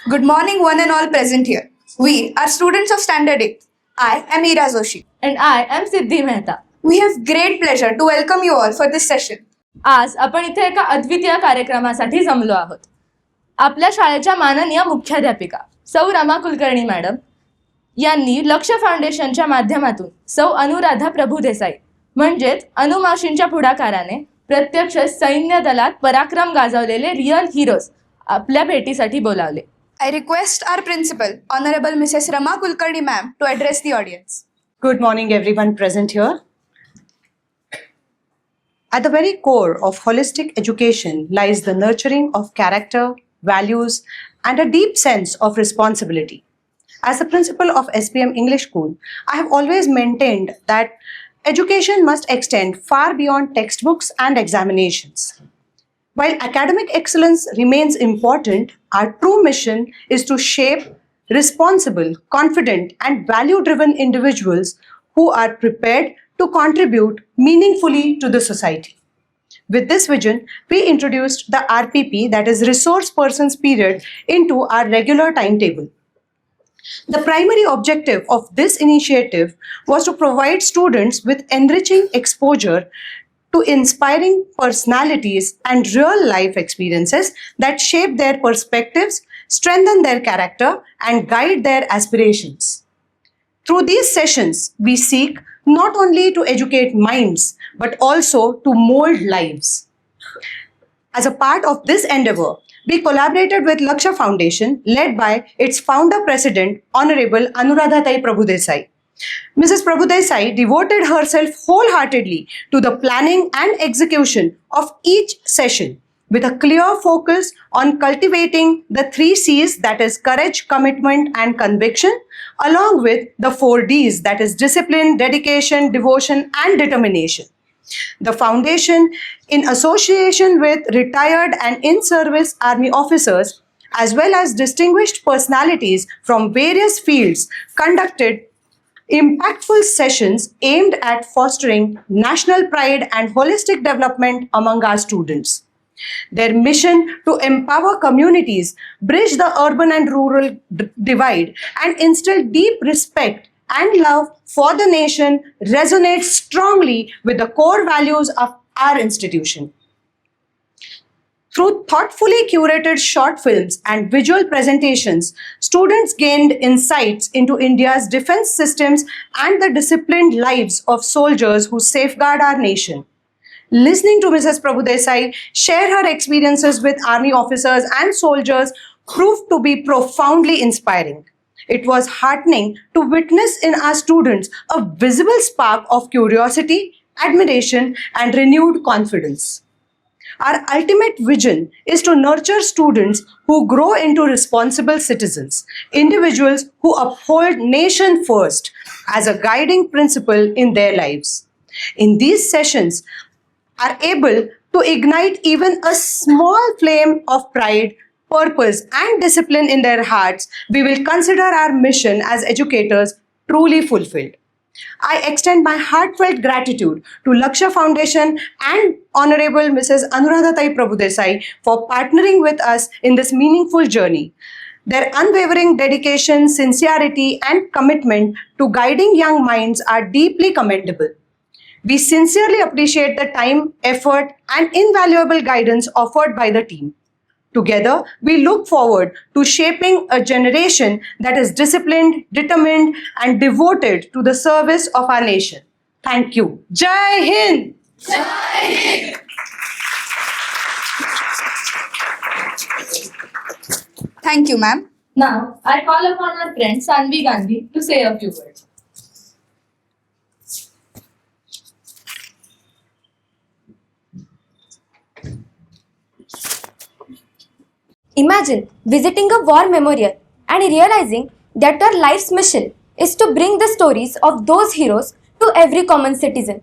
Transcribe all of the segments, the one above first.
Good morning, one and all present here. We are students of Standard 8. I am Ira Joshi. And I am Siddhi Mehta. We have great pleasure to welcome you all for this session. आज आपण इथे एका अद्वितीय कार्यक्रमासाठी जमलो आहोत. आपल्या शाळेच्या माननीय मुख्याध्यापिका सौ रमा कुलकर्णी मॅडम यांनी लक्ष फाउंडेशनच्या माध्यमातून सौ अनुराधा प्रभुदेसाई म्हणजेच अनुमाशींच्या पुढाकाराने प्रत्यक्ष सैन्य दलात पराक्रम गाजवलेले रिअल हिरोज आपल्या भेटीसाठी बोलावले. I request our principal, Honorable Mrs. Rama Kulkarni ma'am, to address the audience. Good morning, everyone present here. At the very core of holistic education lies the nurturing of character, values, and a deep sense of responsibility. As the principal of SPM English School, I have always maintained that education must extend far beyond textbooks and examinations. While academic excellence remains important, our true mission is to shape responsible, confident, and value-driven individuals who are prepared to contribute meaningfully to the society. With this vision, we introduced the RPP, that is Resource Persons Period, into our regular timetable. The primary objective of this initiative was to provide students with enriching exposure to inspiring personalities and real life experiences that shape their perspectives, strengthen their character, and guide their aspirations. Through these sessions, we seek not only to educate minds, but also to mold lives. As a part of this endeavor, we collaborated with Laksha Foundation, led by its founder president, Honorable Anuradha Prabhudesai. Mrs. Prabhudesai devoted herself wholeheartedly to the planning and execution of each session with a clear focus on cultivating the 3 C's, that is courage, commitment, and conviction, along with the 4 D's, that is discipline, dedication, devotion, and determination. The foundation, in association with retired and in-service army officers, as well as distinguished personalities from various fields, conducted impactful sessions aimed at fostering national pride and holistic development among our students. Their mission to empower communities, bridge the urban and rural divide, and instill deep respect and love for the nation resonates strongly with the core values of our institution. Through thoughtfully curated short films and visual presentations, students gained insights into India's defense systems and the disciplined lives of soldiers who safeguard our nation. Listening to Mrs. Prabhudesai share her experiences with army officers and soldiers proved to be profoundly inspiring. It was heartening to witness in our students a visible spark of curiosity, admiration, and renewed confidence. Our ultimate vision is to nurture students who grow into responsible citizens, individuals who uphold nation first as a guiding principle in their lives. In these sessions, are able to ignite even a small flame of pride, purpose, and discipline in their hearts, we will consider our mission as educators truly fulfilled. I extend my heartfelt gratitude to Laksha Foundation and Honorable Mrs. Anuradha Prabhudesai for partnering with us in this meaningful journey. Their unwavering dedication, sincerity, and commitment to guiding young minds are deeply commendable. We sincerely appreciate the time, effort, and invaluable guidance offered by the team. Together, we look forward to shaping a generation that is disciplined, determined, and devoted to the service of our nation. Thank you. Jai Hind! Jai Hind! Thank you, ma'am. Now, I call upon our friend Sanvi Gandhi to say a few words. Imagine visiting a war memorial and realizing that your life's mission is to bring the stories of those heroes to every common citizen.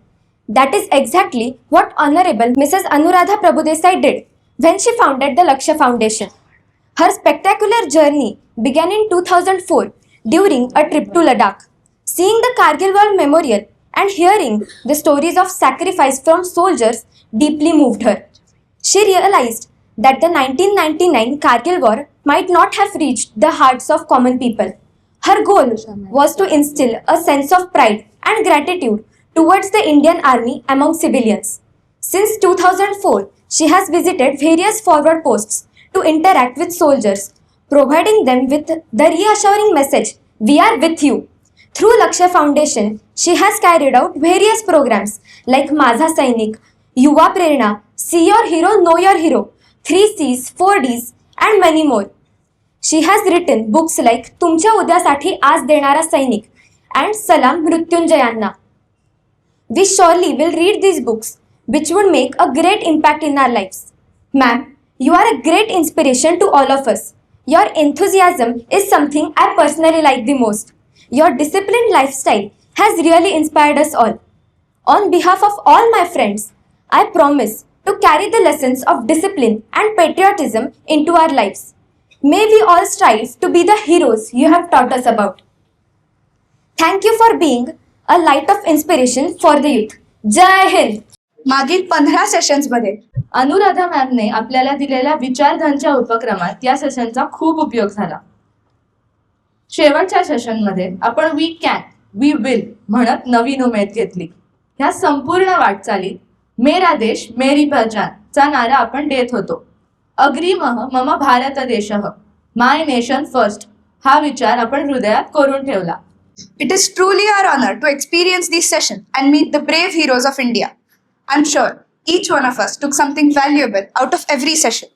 That is exactly what Honorable Mrs. Anuradha Prabhudesai did when she founded the Laksha Foundation. Her spectacular journey began in 2004 during a trip to Ladakh. Seeing the Kargil War Memorial and hearing the stories of sacrifice from soldiers deeply moved her. She realized that the 1999 Kargil War might not have reached the hearts of common people. Her goal was to instill a sense of pride and gratitude towards the Indian Army among civilians. Since 2004, she has visited various forward posts to interact with soldiers, providing them with the reassuring message, "We are with you." Through Lakshya Foundation, she has carried out various programs like माझा Sainik, Yuva Prerna, See Your Hero, Know Your Hero, 3Cs, 4Ds, and many more. She has written books like तुमच्या उद्यासाठी आज देणारा सैनिक and सलाम मृत्युंजयांना. We surely will read these books, which would make a great impact in our lives. Ma'am, you are a great inspiration to all of us. Your enthusiasm is something I personally like the most. Your disciplined lifestyle has really inspired us all. On behalf of all my friends, I promise to carry the lessons of discipline and patriotism into our lives. May we all strive to be the heroes you have taught us about. Thank you for being a light of inspiration for the youth. Jai Hind! मागील 15 सेशन्समध्ये अनुराधा मॅमने आपल्याला दिलेल्या विचारधनच्या उपक्रमात या सेशनचा खूप उपयोग झाला. शेवटच्या सेशनमध्ये आपण वी कॅन, वी विल म्हणत नवीन उमेद घेतली. ह्या संपूर्ण वाटचालीत मेरा देश मेरी पहचान चा नारा आपण देत होतो. अग्रिमः मम भारत देशः, माय नेशन फर्स्ट हा विचार आपण हृदयात कोरून ठेवला. It is truly our honor to experience these sessions and meet the brave heroes of India. I'm sure each one of us took something valuable out of every session.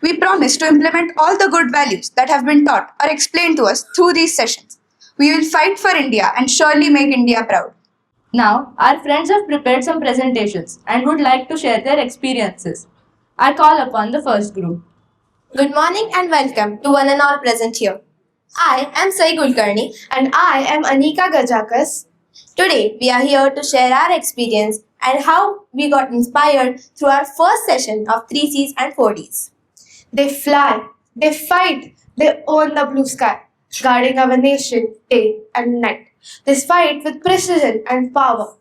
We promise to implement all the good values that have been taught or explained to us through these sessions. We will fight for India and surely make India proud. Now, our friends have prepared some presentations and would like to share their experiences. I call upon the first group. Good morning and welcome to one and all present here. I am Sai Kulkarni and I am Anika Gajakas. Today we are here to share our experience and how we got inspired through our first session of 3Cs and 4Ds. They fly, they fight, they own the blue sky, guarding our nation day and night. They fight with precision and power.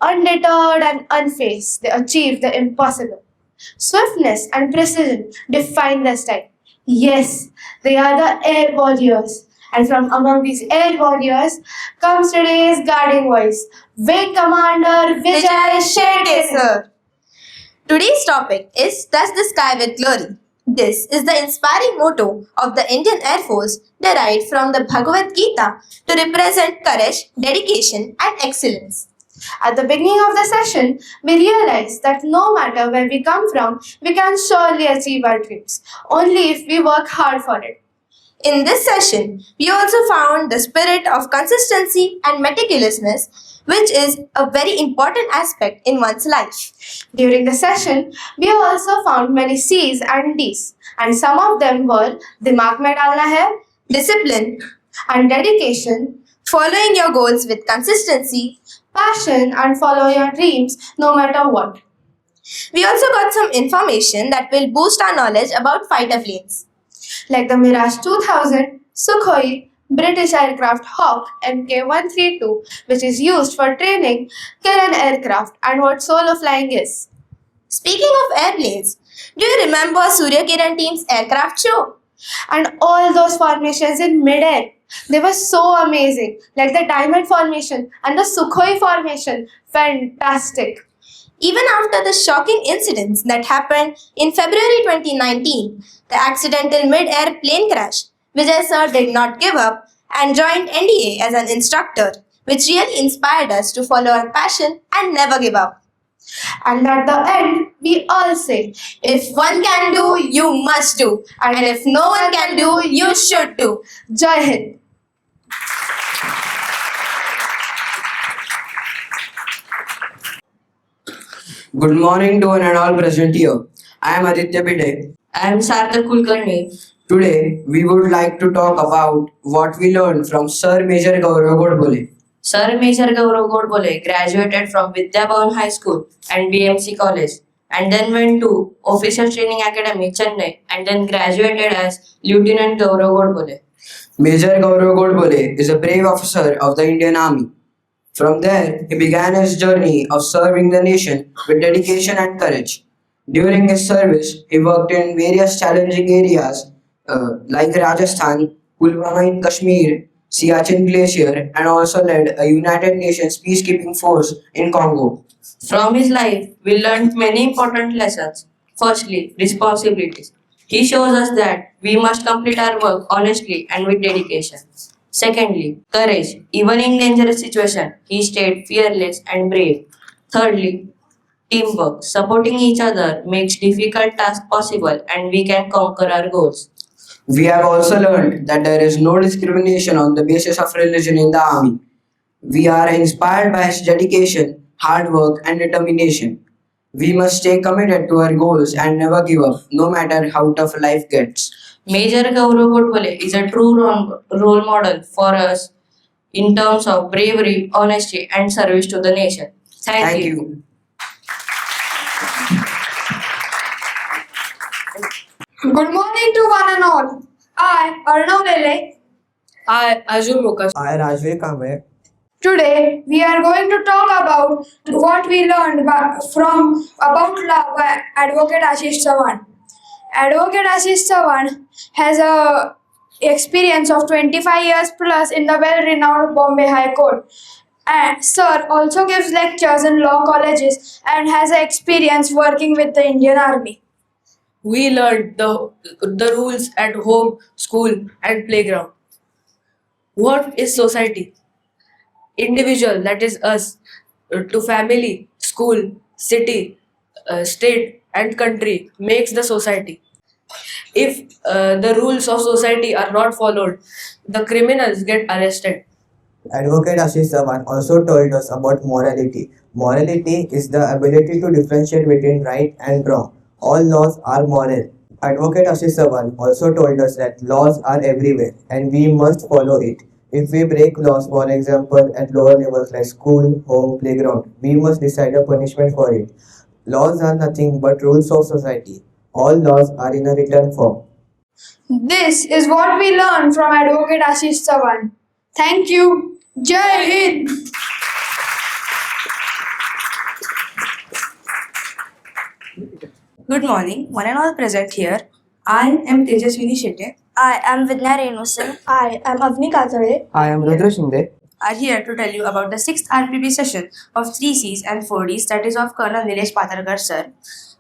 Undeterred and unfazed, they achieve the impossible. Swiftness and precision define their style. Yes, they are the air warriors. And from among these air warriors comes today's guarding voice, Wing Commander Vijay Shete, sir. Today's topic is Touch the Sky with Glory. This is the inspiring motto of the Indian Air Force derived from the Bhagavad Gita to represent courage, dedication and excellence. At the beginning of the session, we realized that no matter where we come from, we can surely achieve our dreams, only if we work hard for it. In this session, we also found the spirit of consistency and meticulousness, which is a very important aspect in one's life. During the session, we also found many C's and D's, and some of them were Dimag mein dalna hai, Discipline, and dedication, following your goals with consistency. passion, and follow your dreams no matter what. We also got some information that will boost our knowledge about fighter planes. Like the Mirage 2000, Sukhoi, British aircraft Hawk Mk132, which is used for training Kiran aircraft, and what solo flying is. Speaking of airplanes, do you remember Surya Kiran team's aircraft show? And all those formations in mid-air, they were so amazing, like the diamond formation and the Sukhoi formation. Fantastic. Even after the shocking incidents that happened in February 2019, the accidental mid-air plane crash, Vijay sir did not give up and joined NDA as an instructor, which really inspired us to follow our passion and never give up. And at the end, we all say, If one can do, you must do. And if no one can do, you should do. Jai Hind. Good morning to one and all present here. I am Aditya Bide. I am Sarthak Kulkarni. Today, we would like to talk about what we learned from Sir Major Gaurav Godbole. Sir Major Gaurav Godbole graduated from Vidya Bhavan High School and BMC College and then went to Officer Training Academy, Chennai, and then graduated as Lieutenant Gaurav Godbole. Major Gaurav Godbole is a brave officer of the Indian Army. From there, he began his journey of serving the nation with dedication and courage. During his service, he worked in various challenging areas like Rajasthan, Pulwama in Kashmir, Siachen Glacier, and also led a United Nations peacekeeping force in Congo. From his life, we learned many important lessons. Firstly, responsibilities. He shows us that we must complete our work honestly and with dedication. Secondly, courage. Even in dangerous situations, he stayed fearless and brave. Thirdly, teamwork. Supporting each other makes difficult tasks possible and we can conquer our goals. We have also learned that there is no discrimination on the basis of religion in the army. We are inspired by his dedication, hard work, and determination. We must stay committed to our goals and never give up, no matter how tough life gets. Major Gaurav Godbole is a true role model for us in terms of bravery, honesty, and service to the nation. Thank you. Good morning to one and all. I, Arnav Lele. I, Arjun Mukesh. I, Rajveer Kamble. Today, we are going to talk about what we learned about law by Advocate Ashish Chavan. Advocate Ashish Chavan has a experience of 25 years plus in the well-renowned Bombay High Court. And Sir also gives lectures in law colleges and has experience working with the Indian Army. We learned the rules at home, school, and playground. What is society? Individual, that is us, to family, school, city, state, and country makes the society. If the rules of society are not followed, the criminals get arrested. Advocate Ashish Chavan also told us about morality. Morality is the ability to differentiate between right and wrong. All laws are moral. Advocate Ashish Chavan also told us that laws are everywhere and we must follow it. If we break laws, for example, at lower levels like school, home, playground, we must decide a punishment for it. Laws are nothing but rules of society. All laws are in a written form. This is what we learned from Advocate Ashish Chavan. Thank you. Jai Hind. Good morning, one and all present here. I am Tejaswini Shetty. I am Vidya Renusan. I am Avni Kathare. I am Rudra Shinde. Are here to tell you about the 6th RPP session of 3Cs and 4Ds, that is of Colonel Nilesh Patarkar sir.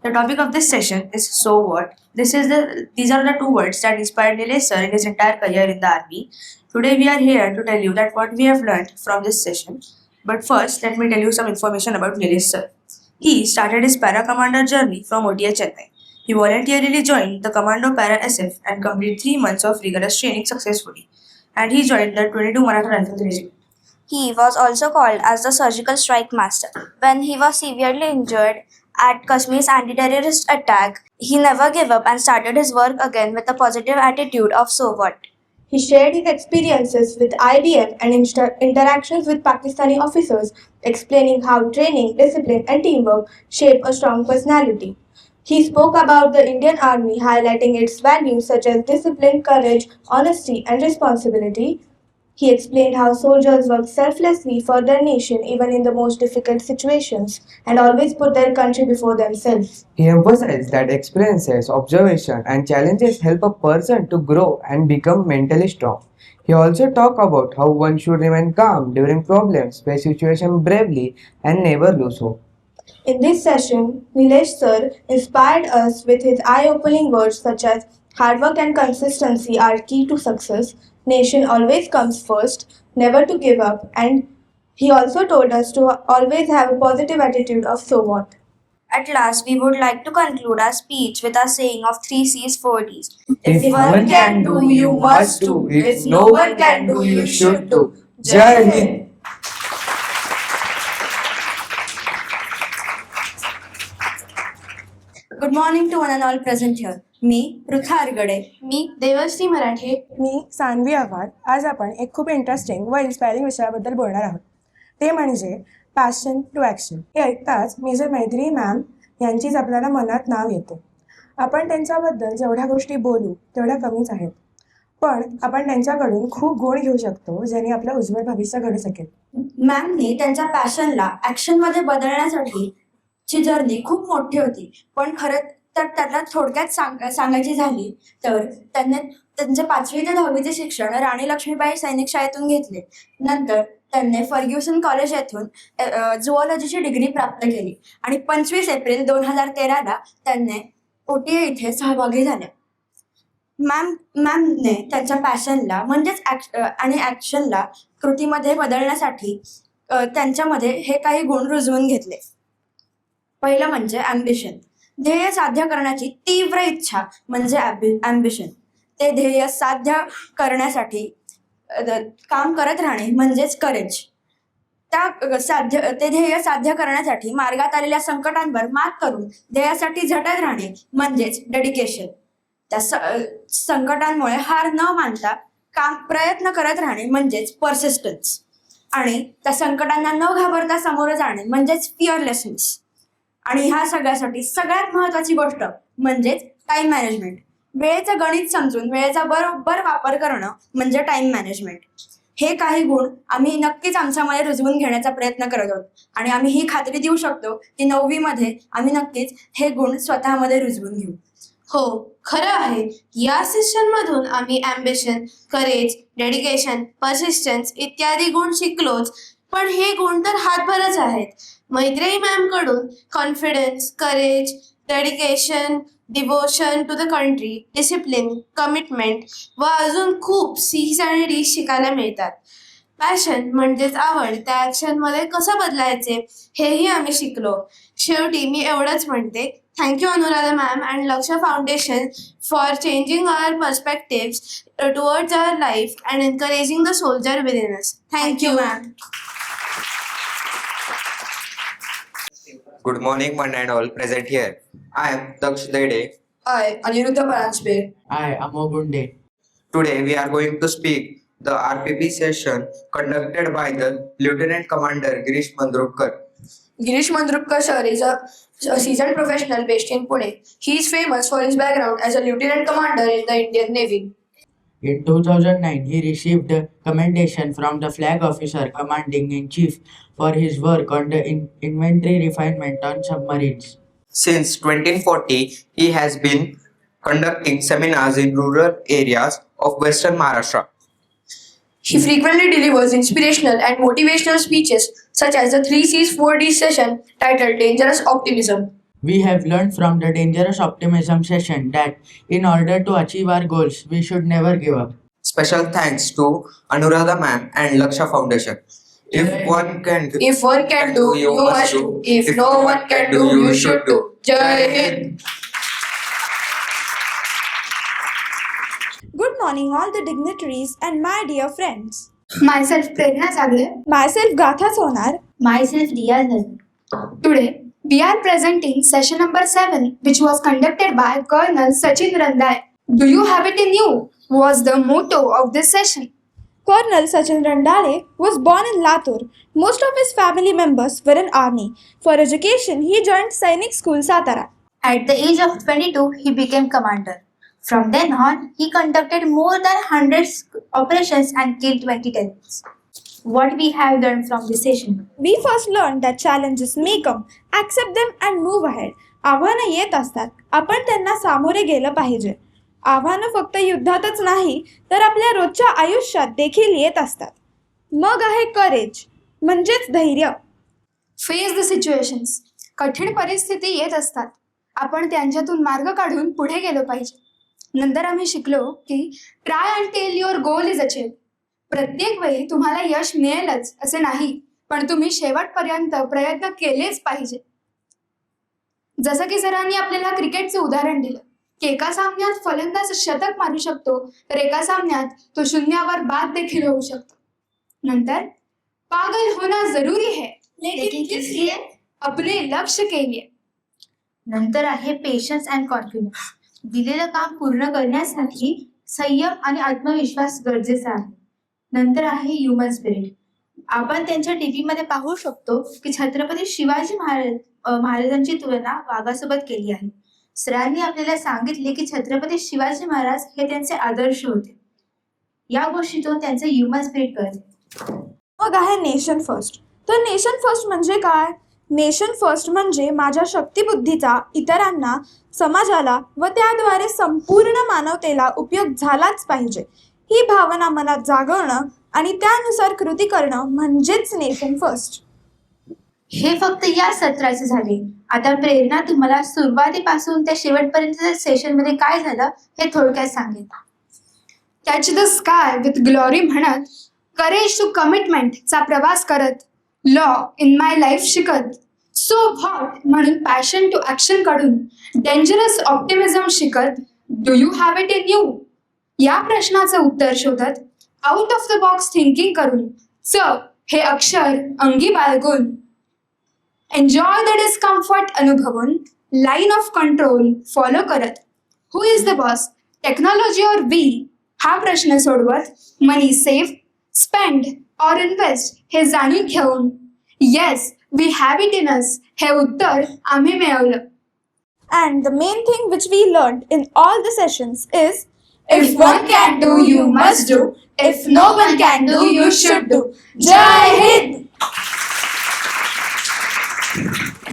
The topic of this session is so what. These are the two words that inspired Nilesh sir in his entire career in the army. Today we are here to tell you that what we have learned from this session. But first, let me tell you some information about Nilesh sir. He started his para commander journey from OTA Chennai. He voluntarily joined the Commando Para SF and completed 3 months of rigorous training successfully. And he joined the 22 Maratha Rifles Regiment. He was also called as the surgical strike master. When he was severely injured at Kashmir's anti-terrorist attack, he never gave up and started his work again with a positive attitude of so what. He shared his experiences with IDF and interactions with Pakistani officers, explaining how training, discipline, and teamwork shape a strong personality. He spoke about the Indian Army, highlighting its values such as discipline, courage, honesty, and responsibility. He explained how soldiers work selflessly for their nation even in the most difficult situations and always put their country before themselves. He emphasized that experiences, observation, and challenges help a person to grow and become mentally strong. He also talked about how one should remain calm during problems, face situations bravely, and never lose hope. In this session, Nilesh sir inspired us with his eye-opening words such as hard work and consistency are key to success, nation always comes first, never to give up, and he also told us to always have a positive attitude of so what. At last, we would like to conclude our speech with our saying of 3Cs, 4Ds. If one can do, you must do. If no one can do, you should do. Jai Hind. Good morning to one and all present here. मी पृथा आरगडे. मी देवश्री मराठे. मी सान्वी आव्हाड. आज आपण एक खूप interesting व inspiring विषयाबद्दल बोलणार आहोत. ते म्हणजे पॅशन टू ॲक्शन. हे ऐकताच मेजर मैत्री मॅम यांचीच आपल्याला मनात नाव येते. आपण त्यांच्याबद्दल जेवढ्या गोष्टी बोलू तेवढ्या कमीच आहेत, पण आपण त्यांच्याकडून खूप गुण घेऊ शकतो ज्याने आपलं उज्ज्वल भविष्य घडू शकेल. मॅमने त्यांच्या पॅशनला ॲक्शनमध्ये बदलण्यासाठी ची जर्नी खूप मोठी होती, पण खरं तर त्यांना थोडक्यात सांगायची झाली तर त्यांनी त्यांचे 5वी ते 10वीचे शिक्षण राणी लक्ष्मीबाई सैनिक शाळेतून घेतले. नंतर त्यांनी फर्ग्युसन कॉलेज येथून झुऑलॉजीची डिग्री प्राप्त केली आणि 25 एप्रिल 2013ला त्यांनी OTA इथे सहभागी झाल्या. मॅमने त्यांच्या पॅशनला म्हणजेच आणि ॲक्शनला कृतीमध्ये बदलण्यासाठी त्यांच्यामध्ये हे काही गुण रुजवून घेतले. पहिलं म्हणजे ॲम्बिशन. ध्येय साध्य करण्याची तीव्र इच्छा म्हणजे ॲम्बिशन. ते ध्येय साध्य करण्यासाठी काम करत राहणे म्हणजेच करेज. ते ध्येय साध्य करण्यासाठी मार्गात आलेल्या संकटांवर मात करून ध्येयासाठी झटत राहणे म्हणजेच डेडिकेशन. त्या संकटांमुळे हार न मानता प्रयत्न करत राहणे म्हणजेच परसिस्टन्स. आणि त्या संकटांना न घाबरता सामोरं जाणे म्हणजेच फिअरलेसनेस. आणि ह्या सगळ्यासाठी सगळ्यात महत्त्वाची गोष्ट म्हणजेच टाइम मॅनेजमेंट. वेळेचं गणित समजून वेळेचा बरोबर वापर करणं म्हणजे टाइम मॅनेजमेंट. हे काही गुण आम्ही नक्कीच आमच्यामध्ये रुजवून घेण्याचा प्रयत्न करत आहोत आणि आम्ही ही खात्री देऊ शकतो की 9वी मध्ये आम्ही नक्कीच हे गुण स्वतःमध्ये रुजवून घेऊ. हो, खरं आहे. या सेशनमधून आम्ही ॲम्बिशन, करेज, डेडिकेशन, परसिस्टन्स इत्यादी गुण शिकलोच, पण हे गुण तर हातभरच आहेत. मैत्रेयी मॅमकडून confidence, courage, dedication, devotion to the country, discipline, commitment व अजून खूप C's आणि D's शिकायला मिळतात. पॅशन म्हणजेच आवड, त्या ॲक्शनमध्ये कसं बदलायचे हेही आम्ही शिकलो. शेवटी मी एवढंच म्हणते, thank you Anuradha ma'am and Laksh foundation for changing our perspectives towards our life and encouraging the soldier within us. Thank you ma'am. Good morning, one and all present here. I am Daksh Dede. I, Aniruddha Paranjpe. I, Amol Gunde. Today we are going to speak the RPP session conducted by the Lieutenant Commander Girish Mandrukar. Girish Mandrukar sir is a seasoned professional based in Pune. He is famous for his background as a lieutenant commander in the Indian Navy. In 2009, he received a commendation from the Flag Officer Commanding-in-Chief for his work on the inventory refinement on submarines. Since 2040, he has been conducting seminars in rural areas of Western Maharashtra. He frequently delivers inspirational and motivational speeches such as the 3C's 4D session titled Dangerous Optimism. We have learned from the Dangerous Optimism session that in order to achieve our goals, we should never give up. Special thanks to Anuradha ma'am and Laksha Foundation. If one can do, you must do. If no one can do, you should do. Jai Hind. Good morning, all the dignitaries and my dear friends. Myself Prerna Sagre. Myself Gatha Sonar. Myself Riya Zan. Today, we are presenting session number 7, which was conducted by Colonel Sachin Randai. Do you have it in you? Was the motto of this session. Colonel Sachin Randale was born in Latur. Most of his family members were in army. For education, he joined Sainik School, Satara. At the age of 22, he became commander. From then on, he conducted more than 100 operations and killed 20 terrorists. What we have learned from this session? We first learned that challenges may come, accept them and move ahead. आव्हानं येत असतात, आपण त्यांना सामोरे गेलं पाहिजे. आव्हानं फक्त युद्धातच नाही तर आपल्या रोजच्या आयुष्यात देखील येत असतात. मग आहे करेज म्हणजेच धैर्य. Face the situations. कठीण परिस्थिती येत असतात, आपण त्यांच्यातून मार्ग काढून पुढे गेलो पाहिजे. नंतर आम्ही शिकलो की try and tell your goal is achieved. प्रत्येक वेळी तुम्हाला यश मिळेलच असे नाही, पण तुम्ही शेवटपर्यंत प्रयत्न केलेच पाहिजे. जसं की सरांनी आपल्याला क्रिकेटचं उदाहरण दिलं की एका सामन्यात फलंदाज शतक मारू शकतो तर एका सामन्यात तो शून्यावर बाद देखील होऊ शकतो. नंतर पागल होना जरूरी है लेकिन किस लिए? अपने लक्ष्य के लिए. नंतर आहे पेशन्स अँड कॉन्फिडन्स. दिलेलं काम पूर्ण करण्यासाठी संयम आणि आत्मविश्वास गरजेचा आहे. नंतर आहे ह्युमन स्पिरिट. आपण त्यांच्या टीव्हीमध्ये पाहू शकतो की छत्रपती शिवाजी महाराजांची तुलना वाघासोबत केली आहे. सरांनी आपल्याला सांगितले की छत्रपती शिवाजी महाराज हे त्यांचे आदर्श होते. या गोष्टीतून त्यांचे ह्युमन स्पिरिट कळते. मग आहे नेशन फर्स्ट. तर नेशन फर्स्ट म्हणजे काय? नेशन फर्स्ट म्हणजे माझ्या शक्तिबुद्धीचा इतरांना, समाजाला व त्याद्वारे संपूर्ण मानवतेला उपयोग झालाच पाहिजे ही भावना मनात जागवणं आणि त्यानुसार कृती करणं म्हणजेच नेशन फर्स्ट. हे फक्त या सत्राचे झाले. आता प्रेरणा तुम्हाला सुरुवातीपासून त्या शेवटपर्यंतच्या सेशनमध्ये काय झालं हे थोडक्यात सांगेल. Catch the sky with glory म्हणत, करेज टू कमिटमेंटचा प्रवास करत, लॉ इन माय लाईफ शिकत, सो व्हॉट म्हणून पॅशन टू ॲक्शन कडून डेंजरस ऑप्टिमिझम शिकत, do you have it in you या प्रश्नाचं उत्तर शोधत, out of the box thinking करून, च हे अक्षर अंगी बाळगून, एन्जॉय द डिस्कम्फर्ट अनुभवून, लाईन ऑफ कंट्रोल फॉलो करत, who is the boss, technology or we हा प्रश्न सोडवत, मनी सेव्ह, स्पेंड और इन्व्हेस्ट हे जाणून घेऊन, yes we have it in us हे उत्तर आम्ही मिळवलं. And the main thing which we learned in all the sessions is, If one can do, you must do. If no one can do, you should do. जय हिंद.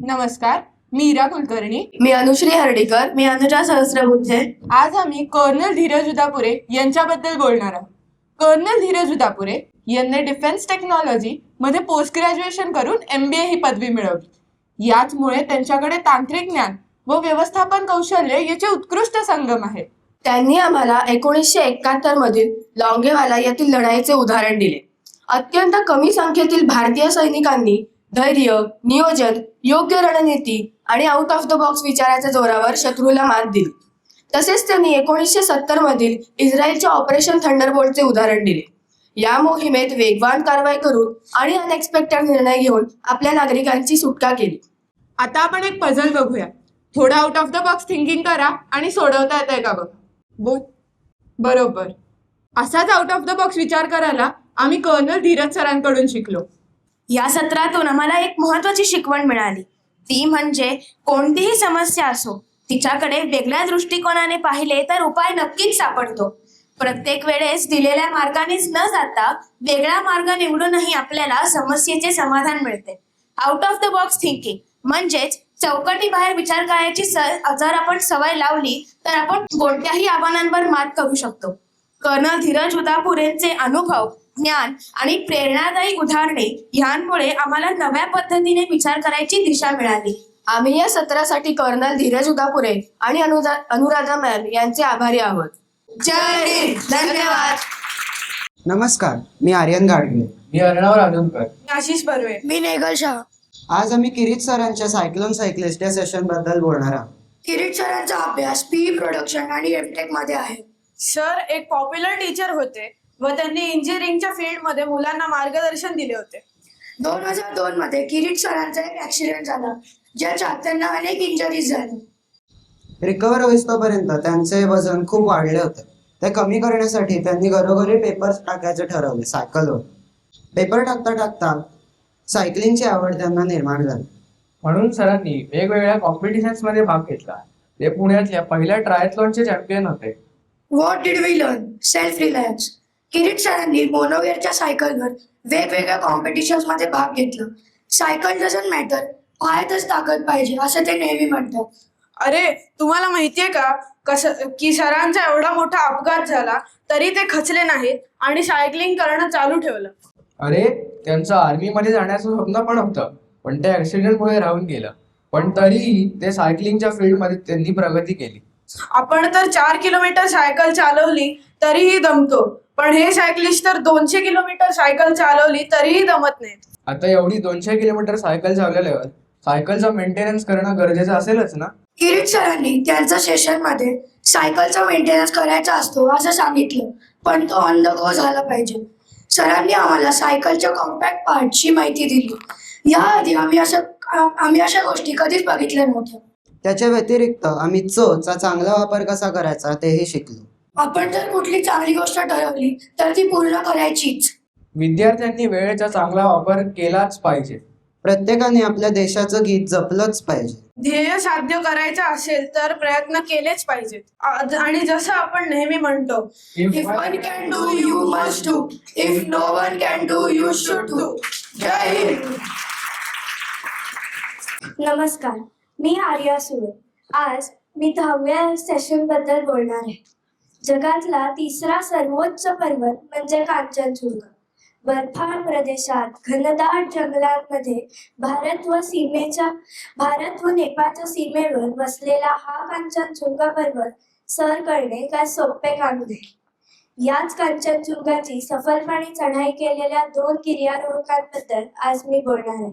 नमस्कार, मी इरा कुलकर्णी. मी अनुश्री हर्डीकर. मी अनुजा सहस्रबुद्धे. आज आम्ही colonel Dheeraj उदापुरे यांच्याबद्दल बोलणार आहोत. कर्नल धीरज उदापुरे यांनी डिफेन्स टेक्नॉलॉजी मध्ये post graduation करून MBA ही पदवी मिळवली. याचमुळे त्यांच्याकडे तांत्रिक ज्ञान व व्यवस्थापन कौशल्य याचे उत्कृष्ट संगम आहे. त्यांनी आम्हाला 1971 मधील लॉंगेवाला येथील लढाईचे उदाहरण दिले. अत्यंत कमी संख्येतील भारतीय सैनिकांनी धैर्य, नियोजन, योग्य रणनीती आणि आउट ऑफ द बॉक्स विचाराच्या जोरावर शत्रूला मात दिली. तसेच त्यांनी 1970 मधील इस्रायलच्या ऑपरेशन थंडरबोल्टचे उदाहरण दिले. या मोहिमेत वेगवान कारवाई करून आणि अनएक्सपेक्टेड निर्णय घेऊन आपल्या नागरिकांची सुटका केली. आता आपण एक पझल बघूया. थोडं out of the box thinking करा आणि सोडवता येतंय का बघ. बोल. बरोबर. असाच आउट ऑफ द बॉक्स विचार करायला आम्ही कर्नल धीरज सरांकडून शिकलो. या सत्रातून आम्हाला एक महत्वाची शिकवण मिळाली. ती म्हणजे कोणतीही समस्या असो तिच्याकडे वेगळ्या दृष्टिकोनाने पाहिले तर उपाय नक्कीच सापडतो. प्रत्येक वेळेस दिलेल्या मार्गानेच न जाता वेगळा मार्ग निवडूनही आपल्याला समस्येचे समाधान मिळते. Out of the box thinking म्हणजेच चौकटी बाहेर विचार करायची जर आपण सवय लावली तर आपण कोणत्याही आव्हानांवर मात करू शकतो. कर्नल धीरज उदापुरेंचे अनुभव, ज्ञान आणि प्रेरणादायी उदाहरणे यांमुळे आम्हाला नव्या पद्धतीने विचार करायची दिशा मिळाली. आम्ही या सत्रासाठी कर्नल धीरज उदापुरे आणि अनुराधा मॅम यांचे आभारी आहोत. जय हिंद. धन्यवाद. नमस्कार, मी आर्यन गाडगे. मी अर्णव राजूरकर. आशिष बर्वे. मी नेगल शाह. आज आम्ही किरीट सरांच्या सायक्लोन सायक्लिस्ट या सेशन बद्दल बोलणार आहोत. किरीट सरांचा अभ्यास PE प्रोडक्शन आणि एमटेक मध्ये आहे. सर एक पॉप्युलर टीचर होते व त्यांनी इंजिनिअरिंगच्या फील्डमध्ये मुलांना मार्गदर्शन दिले होते. 2002 मध्ये किरीट सरांचा एक ऍक्सिडेंट झाला ज्याच्यात त्यांना अनेक इंजरीज झाल्या. रिकवर होईस्तोपर्यंत त्यांचे वजन खूप वाढले होते. ते कमी करण्यासाठी त्यांनी घरोघरी पेपर्स टाकायचे ठरवले सायकलवर. पेपर टाकता टाकता सायकलिंगची आवड त्यांना निर्माण झाली. म्हणून सरांनी वेगवेगळ्या कॉम्पिटिशन्स मध्ये भाग घेतला. ते पुण्यातल्या पहिल्या ट्रायथलॉनचे चॅम्पियन होते. What did we learn? Self reliance. Kirit सरांनी मोनोवेअरच्या सायकलवर वेगवेगळ्या कॉम्पिटिशन्स मध्ये भाग घेतला. सायकल डझंट मॅटर, पायातच ताकद पाहिजे असं ते नेहमी म्हणतात. अरे तुम्हाला माहितीये का की सरांचा एवढा मोठा अपघात झाला तरी ते खचले नाहीत आणि सायकलिंग करणं चालू ठेवलं. अरे त्यांचं आर्मीमध्ये जाण्याचं स्वप्न पण होतं, पण ते ऍक्सिडेंटमुळे राहून गेलं. पण तरीही ते सायकलिंगच्या फील्डमध्ये त्यांनी प्रगती केली. आपण तर 4 किलोमीटर सायकल चालवली तरीही दमतो, पण हे सायकलिस्ट तर 200 किलोमीटर सायकल चालवली तरीही दमत नाहीत. आता एवढी 200 किलोमीटर सायकल चालवल्यावर सायकलचा मेंटेनन्स करणं गरजेचं असेलच ना. किरीट सरांनी त्यांच्या सेशनमध्ये सायकलचा मेंटेनन्स करायचा असतो असं सांगितलं, पण तो ऑन द गो झाला पाहिजे. सरांनी आम्हाला सायकलच्या कॉम्पॅक्ट पार्टची माहिती दिली. याआधी आम्ही अशा गोष्टी कधीच बघितल्या नव्हत्या. त्याच्या व्यतिरिक्त आम्ही चा चांगला वापर कसा करायचा तेही शिकलो. आपण जर कुठली चांगली गोष्ट ठरवली तर ती पूर्ण करायचीच. विद्यार्थ्यांनी वेळेचा चांगला वापर केलाच पाहिजे. प्रत्येकाने आपल्या देशाचं गीत जपलंच पाहिजे. ध्येय साध्य करायचं असेल तर प्रयत्न केलेच पाहिजेत. आणि जसं आपण नेहमी म्हणतो, if one can do you must do, if no one can do you should do. जय हिंद. नमस्कार, मी आर्या सुरे. आज मी 10व्या सेशनबद्दल बोलणार आहे. जगातला तिसरा सर्वोच्च पर्वत म्हणजे कांचनजुंगा. बर्फाळ प्रदेशात घनदाट जंगलांमध्ये भारत व नेपाळच्या सीमेवर बसलेला हा कांचनजुंगा पर्वत सर करणे काय सोपे काम नाही. याच कांचनजुंगाची सफलपणे चढाई केलेल्या 2 गिर्यारोहकांबद्दल आज मी बोलणार आहे.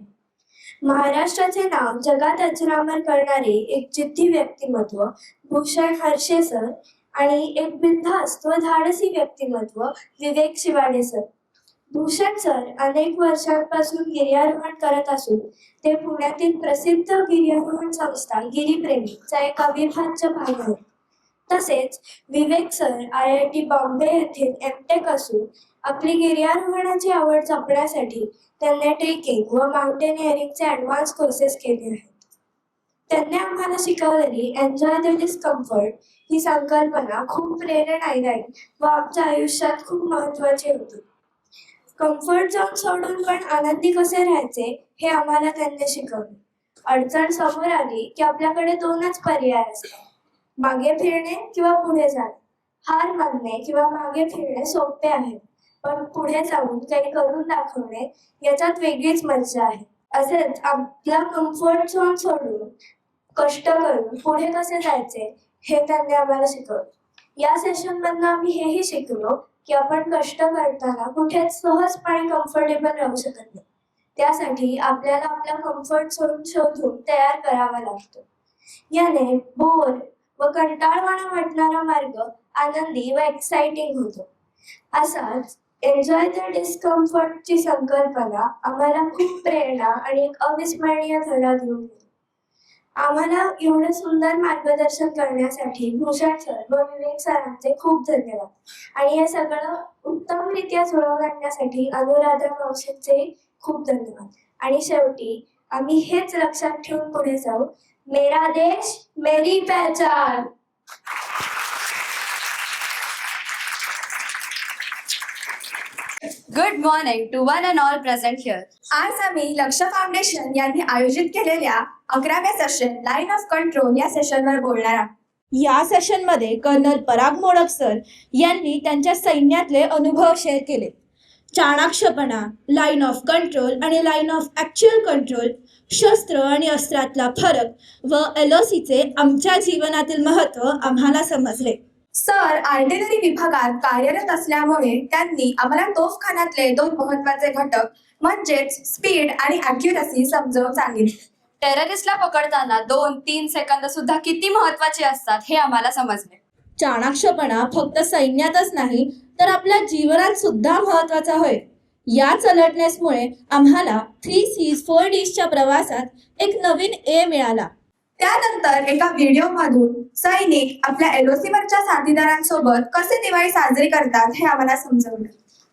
महाराष्ट्राचे नाव जगात अजरामर करणारे एक जिद्दी व्यक्तिमत्व भूषण हर्षे सर आणि एक बिनधास्त व धाडसी व्यक्तिमत्व विवेक शिवाडे सर. भूषण सर अनेक वर्षांपासून गिर्यारोहण करत असून ते पुण्यातील प्रसिद्ध गिर्यारोहण संस्था गिरीप्रेमीचा एक अविभाज्य भाग आहेत. तसेच विवेक सर IIT बॉम्बे येथील MTech असून आपली गिर्यारोहणाची आवड जपण्यासाठी त्यांनी ट्रेकिंग व माउंटेनिअरिंगचे ॲडव्हान्स कोर्सेस केले आहेत. त्यांनी आम्हाला शिकवलेली एन्जॉय द डिस्कम्फर्ट ही संकल्पना खूप प्रेरणादायी व आमच्या आयुष्यात खूप महत्त्वाची होती. कम्फर्ट झोन सोडून पण आनंदी कसे राहायचे हे आम्हाला त्यांनी शिकवले. अडचण समोर आली की आपल्याकडे 2च पर्याय असतात, मागे फिरणे किंवा पुढे जाणे. हार मानणे किंवा मागे फिरणे सोपे आहे, पण पुढे जाऊन काही करून दाखवणे याच्यात वेगळीच मजा आहे. असेच आपला कम्फर्ट झोन सोडून कष्ट करून पुढे कसे जायचे हे त्यांनी आम्हाला शिकवले. या सेशनमधनं आम्ही हेही शिकलो की आपण कष्ट करताना कुठेच सहजपणे कम्फर्टेबल राहू शकत नाही. त्यासाठी आपल्याला आपला कम्फर्ट झोन शोधून तयार करावा लागतो. याने बोर व कंटाळवाणा वाटणारा मार्ग आनंदी व एक्साइटिंग होतो. असाच एन्जॉय द डिस्कम्फर्टची संकल्पना आम्हाला खूप प्रेरणा आणि एक अविस्मरणीय धडा देऊन गेली. आम्हाला एवढं सुंदर मार्गदर्शन करण्यासाठी भूषण सर व विवेक सरांचे खूप धन्यवाद. आणि हे सगळं उत्तमरित्या जुळवून आणण्यासाठी अनुराधा मावशींचे खूप धन्यवाद. आणि शेवटी आम्ही हेच लक्षात ठेवून पुढे जाऊ. मेरा देश मेरी पहचान. Good morning to one and all present here. आज आम्ही लक्ष फाउंडेशन यांनी आयोजित केलेल्या 11व्या सेशन लाईन ऑफ कंट्रोल या सेशनवर बोलणार आहोत. या सेशनमध्ये कर्नल पराग मोडक सर यांनी त्यांच्या सैन्यातले अनुभव शेअर केले. चाणाक्षपणा, लाईन ऑफ कंट्रोल आणि लाईन ऑफ ॲक्च्युअल कंट्रोल, शस्त्र आणि अस्त्रातला फरक व LOCचे आमच्या जीवनातील महत्त्व आम्हाला समजले. सर आर्टिलरी विभागात कार्यरत असल्यामुळे त्यांनी आम्हाला तोफखान्यातले 2 महत्त्वाचे घटक म्हणजेच स्पीड आणि ॲक्युरसी समजावून सांगितले. टेररिस्टला पकडताना 2-3 सेकंद सुद्धा किती महत्त्वाचे असतात हे आम्हाला समजले. चाणाक्षपणा फक्त सैन्यातच नाही तर आपल्या जीवनात सुद्धा महत्त्वाचा होय. याच अलर्टनेसमुळे आम्हाला 3 C's 4 D's प्रवासात एक नवीन A मिळाला. त्यानंतर एका व्हिडिओमधून सैनिक आपल्या LOCवरच्या साथीदारांसोबत कसे दिवाळी साजरी करतात हे आम्हाला समजवलं.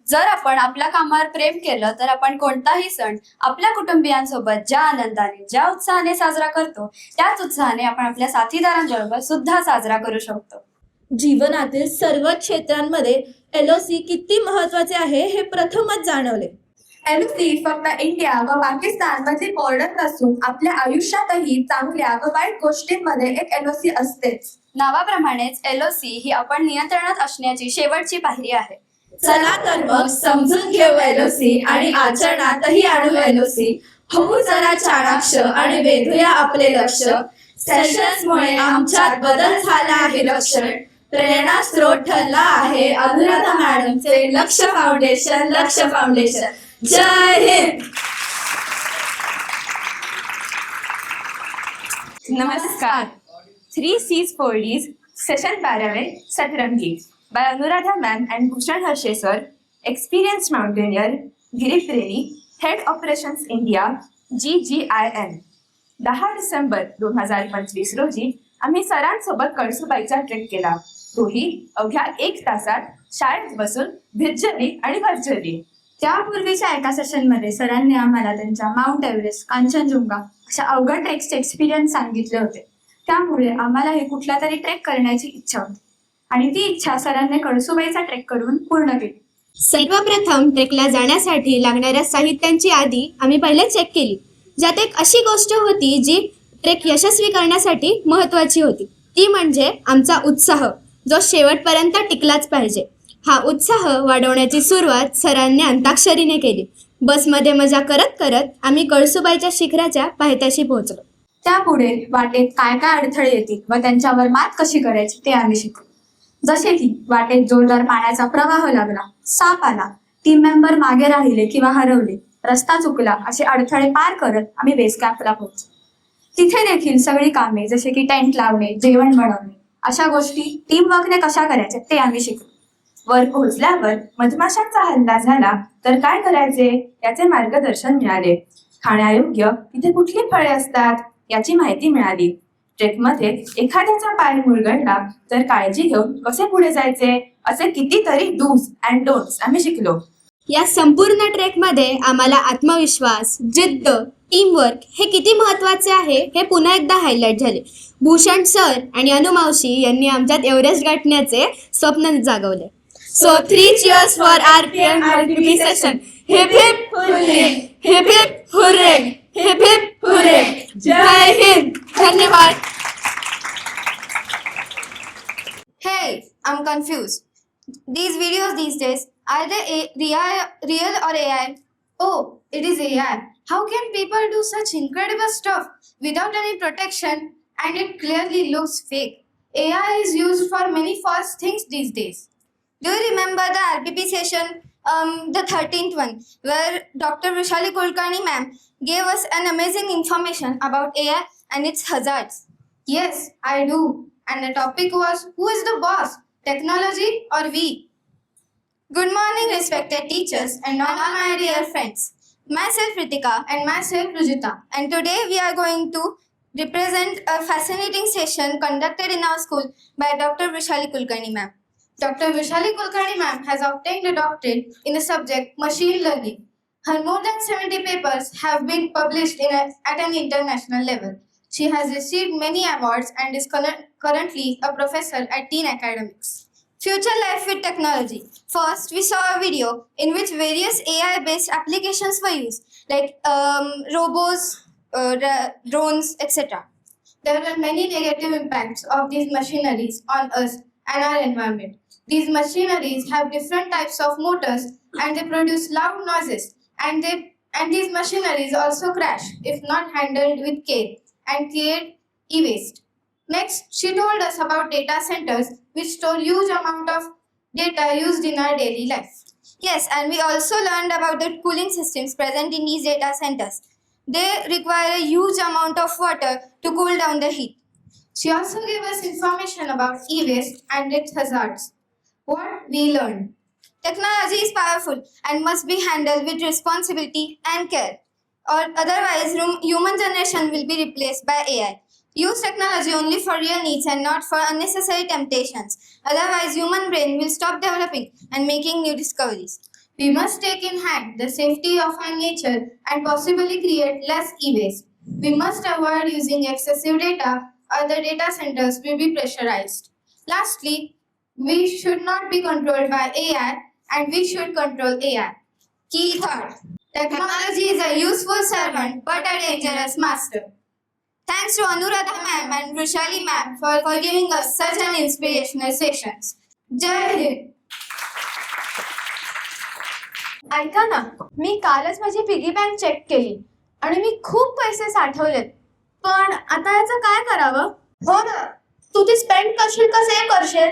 जर आपण आपल्या कामावर प्रेम केलं तर आपण कोणताही सण आपल्या कुटुंबियांसोबत ज्या आनंदाने ज्या उत्साहाने साजरा करतो त्याच उत्साहाने आपण आपल्या साथीदारांबरोबर सुद्धा साजरा करू शकतो. जीवनातील सर्व क्षेत्रांमध्ये LOC किती महत्त्वाचे आहे हे प्रथमच जाणवले. LOC फक्त इंडिया व पाकिस्तान मधील बॉर्डर नसून आपल्या आयुष्यातही चांगल्या व वाईट गोष्टींमध्ये एक LOC असतेच. नावाप्रमाणेच LOC ही आपण नियंत्रणात असण्याची शेवटची पायरी आहे. चला तर मग समजून घेऊ LOC आणि आचरणातही आणू LOC. होऊ जरा चाणाक्ष आणि वेधूया आपले लक्ष. सेशन्समुळे आमच्यात बदल झाला आहे लक्षण. प्रेरणा स्रोत ठरला आहे अनुराधा मॅडमचे लक्ष फाउंडेशन. लक्ष फाउंडेशन. जय हिंद. नमस्कार. 3 C's 4 D's सेशन 12 सतरंगी by Anuradha ma'am and Bhushan Harshe sir, experienced mountaineer, Giripremi, head operations India GGIN. 10 December 2025 रोजी आम्ही सरांसोबत कळसुबाईचा ट्रेक केला. तोही अवघ्या 1 तासात शाळेत बसून भिज्जली आणि भज्जली. त्यापूर्वीच्या एका सेशनमध्ये सरांनी आम्हाला त्यांच्या माउंट एव्हरेस्ट, कांचनजुंगा अशा अवघड ट्रेक्सचे एक्सपिरियन्स सांगितले होते. त्यामुळे आम्हाला हे कुठला तरी ट्रेक करण्याची इच्छा होती आणि ती इच्छा सरांनी कळसुबाईचा ट्रेक करून पूर्ण केली. सर्वप्रथम ट्रेकला जाण्यासाठी लागणाऱ्या साहित्यांची यादी आम्ही पहिले चेक केली. ज्यात एक अशी गोष्ट होती जी ट्रेक यशस्वी करण्यासाठी महत्त्वाची होती. ती म्हणजे आमचा उत्साह, जो शेवटपर्यंत टिकलाच पाहिजे. हा उत्साह वाढवण्याची सुरुवात सरांनी अंताक्षरीने केली. बसमध्ये मजा करत करत आम्ही कळसुबाईच्या शिखराच्या पायथ्याशी पोहोचलो. त्यापुढे वाटेत काय काय अडथळे येतील व त्यांच्यावर मात कशी करायची ते आम्ही शिकलो. जसे की वाटेत जोरदार पाण्याचा प्रवाह लागला, साप आला, टीम मेंबर मागे राहिले किंवा हरवले, रस्ता चुकला, असे अडथळे पार करत आम्ही बेस कॅम्पला पोहोचलो. तिथे देखील सगळी कामे जसे की टेंट लावणे, जेवण बनवणे अशा गोष्टी टीमवर्कने कशा करायच्या ते आम्ही शिकलो. वर पोहोचल्यावर मधमाशांचा हल्ला झाला तर काय करायचे याचे मार्गदर्शन मिळाले. खाण्यायोग्य तिथे कुठली फळे असतात याची माहिती मिळाली. ट्रेकमध्ये एखाद्याचा पाय मुरगळला तर काळजी घेऊन कसे पुढे जायचे असे कितीतरी डूज अँड डोंट्स आम्ही शिकलो. या संपूर्ण ट्रेकमध्ये आम्हाला आत्मविश्वास, जिद्द, टीमवर्क हे किती महत्त्वाचे आहे हे पुन्हा एकदा हायलाईट झाले. भूषण सर आणि अनुमावशी यांनी आमच्यात एव्हरेस्ट गाठण्याचे स्वप्न जागवले. So 3 cheers for RPM RPP session. Hip hip hooray! Hip hip hooray! Hip hip hooray! जय हिंद. धन्यवाद. Hey, I'm confused. These videos these days, are they real or AI? Oh, it is AI. How can people do such incredible stuff without any protection, and it clearly looks fake? AI is used for many false things these days. Do you remember the RPP session, the 13th one, where Dr. Vishali Kulkarni ma'am gave us an amazing information about AI and its hazards? Yes, I do. And the topic was, who is the boss, technology or we? Good morning, respected teachers and all my dear friends. Myself Ritika And myself Rujita. and today we are going to represent a fascinating session conducted in our school by Dr. Vishali Kulkarni ma'am. Dr. Vishali Kulkarni ma'am has obtained a doctorate in the subject machine learning. Her more than 70 papers have been published at an international level. She has received many awards and is currently a professor at Teen Academics. Future life with technology. First, we saw a video in which various AI-based applications were used, like robots, drones, etc. There were many negative impacts of these machineries on us and our environment. These machineries have different types of motors and they produce loud noises, and these machineries also crash if not handled with care and create e-waste. Next, she told us about data centers which store huge amount of data used in our daily life. Yes, and we also learned about the cooling systems present in these data centers. They require a huge amount of water to cool down the heat. She also gave us information about e-waste and its hazards. What we learned. Technology is powerful and must be handled with responsibility and care, or otherwise human generation will be replaced by AI. Use technology only for real needs and not for unnecessary temptations. Otherwise, human brain will stop developing and making new discoveries. We must take in hand the safety of our nature and possibly create less e-waste. We must avoid using excessive data or the data centers will be pressurized. Lastly, we should not be controlled by AI and we should control AI. Key thought: technology is a useful servant but a dangerous master. Thanks to Anuradha ma'am and Vishali ma'am for giving us such an inspirational sessions. Jai Hind. ऐका ना, मी कालच माझी piggy bank check केली आणि मी खूप पैसे साठवलेत. पण आता याचं काय करावं? हो ना, तू ते स्पेंड करशील का सेव्ह करशील?